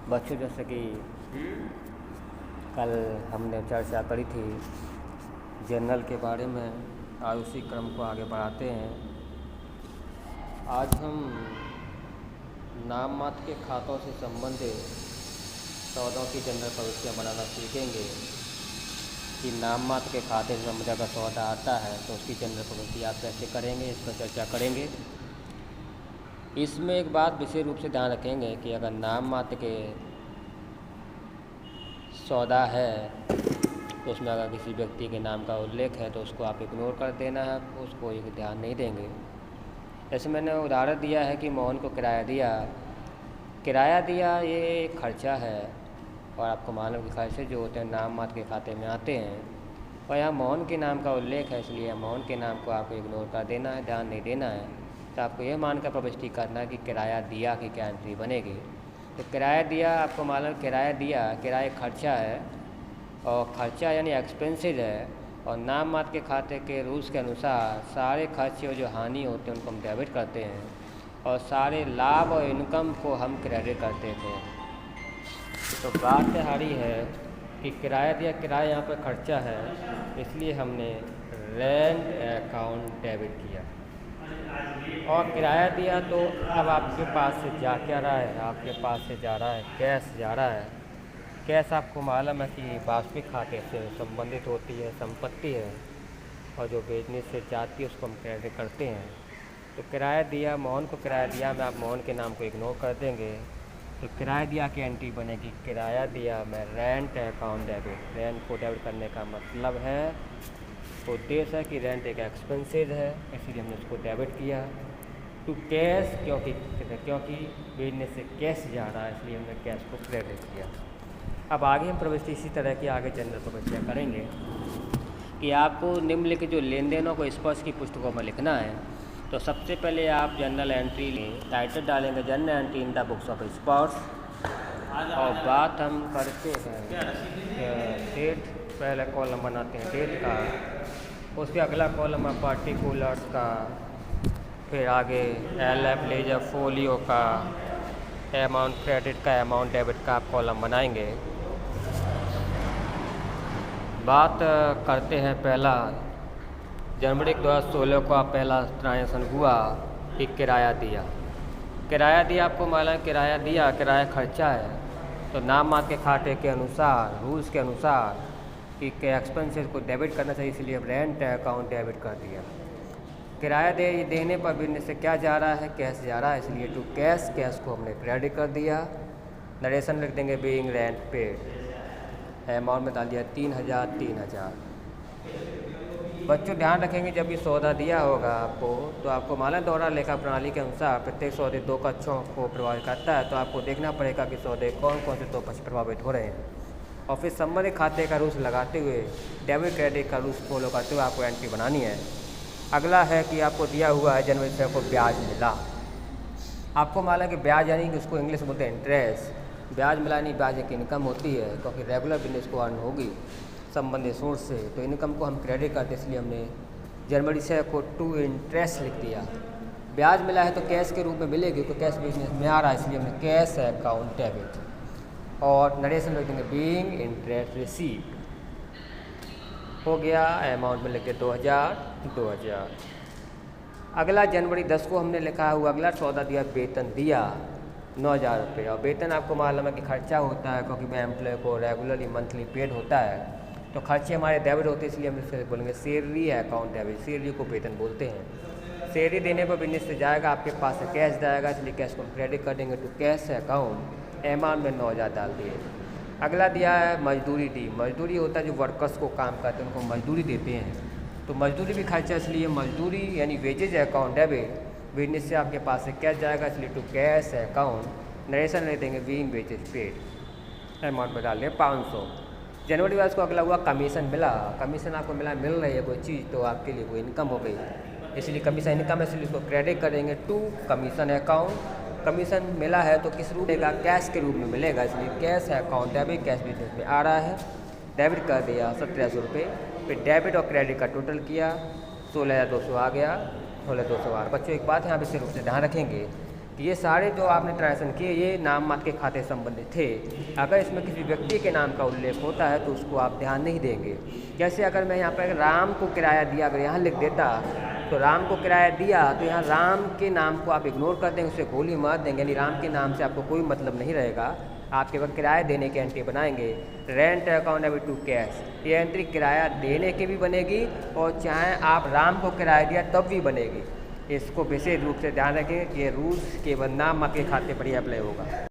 बच्चों, जैसे कि कल हमने चर्चा करी थी जनरल के बारे में, आज उसी क्रम को आगे बढ़ाते हैं। आज हम नाम मात्र के खातों से संबंधित सौदों की जनरल प्रविष्टियाँ बनाना सीखेंगे कि नाम मात्र के खाते से संबंधित अगर सौदा आता है तो उसकी जनरल प्रविष्टि आप कैसे करेंगे, इस पर चर्चा करेंगे। इसमें एक बात विशेष रूप से ध्यान रखेंगे कि अगर नाम मात्र के सौदा है तो उसमें अगर किसी व्यक्ति के नाम का उल्लेख है तो उसको आप इग्नोर कर देना है, उसको एक ध्यान नहीं देंगे। जैसे मैंने उदाहरण दिया है कि मोहन को किराया दिया ये एक खर्चा है और आपको मालूम कि खर्चे जो होते हैं नाम मात्र के खाते में आते हैं, और यहाँ मोहन के नाम का उल्लेख है, इसलिए मोहन के नाम को आपको इग्नोर कर देना है, ध्यान नहीं देना है। तो आपको यह मानकर प्रविष्टि करना है कि किराया दिया की क्या एंट्री बनेगी। तो किराया दिया, आपको मालूम किराया दिया, किराया खर्चा है और खर्चा यानी एक्सपेंसेस है, और नाम मात्र के खाते के रूल्स के अनुसार सारे खर्चे और जो हानि होते हैं उनको हम डेबिट करते हैं और सारे लाभ और इनकम को हम क्रेडिट करते थे। तो बात हारी है कि किराया दिया, किराया यहाँ पर खर्चा है, इसलिए हमने रेंट अकाउंट डेबिट किया। और किराया दिया तो अब आपके पास से जा क्या रहा है, आपके पास से जा रहा है कैश जा रहा है। कैश आपको मालूम है कि वास्तविक खाते से संबंधित होती है, संपत्ति है, और जो बेचने से जाती है उसको हम क्रेडिट करते हैं। तो किराया दिया, मोहन को किराया दिया में आप मोहन के नाम को इग्नोर कर देंगे तो किराया दिया की एंट्री बनेगी किराया दिया में रेंट अकाउंट डेबिट। रेंट को डेबिट करने का मतलब है, उद्देश्य है कि रेंट एक एक्सपेंसेस है, इसलिए हमने उसको डेबिट किया। टू कैश, क्योंकि बिजनेस से कैश जा रहा है, इसलिए हमने कैश को क्रेडिट किया। अब आगे हम प्रविष्टि इसी तरह की आगे जनरल प्रविष्टियाँ करेंगे कि आपको निम्नलिखित जो लेन देनों को स्पर्श की पुस्तकों में लिखना है। तो सबसे पहले आप जनरल एंट्री टाइटल डालेंगे general entry in the books of स्पर्श, और बात हम करते हैं डेट, पहले कॉलम बनाते हैं डेट का, उसके अगला कॉलम है पार्टिकुलर्स का, फिर आगे LF लेजर फोलियो का, अमाउंट क्रेडिट का, अमाउंट डेबिट का आप कॉलम बनाएंगे। बात करते हैं पहला जनवरी 2016 को आप पहला ट्रांजेक्शन हुआ कि किराया दिया। किराया दिया, आपको मालूम किराया दिया, किराया खर्चा है, तो नाम मात्र के खाते के अनुसार, रूल्स के अनुसार कि एक्सपेंसेस को डेबिट करना चाहिए, इसलिए रेंट अकाउंट डेबिट कर दिया। किराया देने पर बिजनेस से क्या जा रहा है, कैश जा रहा है, इसलिए टू कैश, कैश को हमने क्रेडिट कर दिया। नरेशन लिख देंगे बीइंग रेंट पेड, अमाउंट में डाल दिया 3000। बच्चों ध्यान रखेंगे जब ये सौदा दिया होगा आपको, तो आपको मालूम दोहरा लेखा प्रणाली के अनुसार प्रत्येक सौदे दो पक्षों को प्रभावित करता है, तो आपको देखना पड़ेगा कि सौदे कौन कौन से दो पक्ष प्रभावित हो रहे हैं, और फिर संबंधित खाते का रूल्स लगाते हुए डेबिट क्रेडिट का रूल्स फॉलो करते हुए आपको एंट्री बनानी है। अगला है कि आपको दिया हुआ है जनवरी से को ब्याज मिला। आपको मालूम है कि ब्याज यानी कि उसको इंग्लिश में बोलते हैं इंटरेस्ट। ब्याज मिला नहीं, ब्याज एक इनकम होती है, क्योंकि रेगुलर बिजनेस को अर्न होगी संबंधित सोर्स से, तो इनकम को हम क्रेडिट करते, इसलिए हमने जनवरी से को टू इंटरेस्ट लिख दिया। ब्याज मिला है तो कैश के रूप में मिलेगी, क्योंकि कैश बिजनेस में आ रहा है, इसलिए हमने कैश अकाउंट डेबिट, और नरेशन लिख देंगे बीइंग इंटरेस्ट रिसीव्ड। हो गया, अमाउंट में लिख के 2000। अगला जनवरी 10 को हमने लिखा हुआ अगला सौदा दिया, वेतन दिया 9000 रुपये, और वेतन आपको मालूम है कि खर्चा होता है, क्योंकि मैं एम्प्लॉय को रेगुलरली मंथली पेड होता है, तो खर्चे हमारे डेबिट होते हैं, इसलिए हम इससे बोलेंगे सैलरी अकाउंट डेबिट। सैलरी को वेतन बोलते हैं। सैलरी देने पर बिजनेस से जाएगा, आपके पास से कैश जाएगा, इसलिए कैश को क्रेडिट कर देंगे टू कैश अकाउंट, अमाउंट में 9000 डाल दिए। अगला दिया है मजदूरी दी। मजदूरी होता है जो वर्कर्स को काम करते हैं उनको मजदूरी देते हैं, तो मजदूरी भी खर्चा, इसलिए मजदूरी यानी वेजेज अकाउंट डेबिट। बिजनेस से आपके पास से कैश जाएगा, इसलिए टू कैश अकाउंट, नरेशन ले देंगे बीइंग वेजेज पेड, अमाउंट में डाल दें 500। जनवरी वाइज को अगला हुआ कमीशन मिला। कमीशन आपको मिल रही है कोई चीज़, तो आपके लिए कोई इनकम हो गई, इसलिए कमीशन इनकम है, इसलिए इसको क्रेडिट करेंगे टू कमीशन अकाउंट। कमीशन मिला है तो किस रूप मिलेगा, कैश के रूप में मिलेगा, इसलिए cash account debit, cash business में आ रहा है, डेबिट कर दिया 1700 रुपये। फिर डेबिट और क्रेडिट का टोटल किया 16200 आ गया, 16200 आ रहा। बच्चों एक बात यहाँ विशेष रूप से ध्यान रखेंगे ये सारे जो आपने ट्रांजेक्शन किए ये नाम मात्र के खाते से संबंधित थे। अगर इसमें किसी व्यक्ति के नाम का उल्लेख होता है तो उसको आप ध्यान नहीं देंगे। जैसे अगर मैं यहाँ पर राम को किराया दिया अगर यहाँ लिख देता तो राम को किराया दिया तो यहाँ राम के नाम को आप इग्नोर कर देंगे, उसे गोली मार देंगे, यानी राम के नाम से आपको कोई मतलब नहीं रहेगा। आप केवल किराया देने की एंट्री बनाएंगे। रेंट अकाउंटेबल टू कैश, ये एंट्री किराया देने की भी बनेगी और चाहे आप राम को किराया दिया तब भी बनेगी। इसको विशेष रूप से ध्यान रखें, ये रूल्स केवल नाम मात्र के खाते पर ही अप्लाई होगा।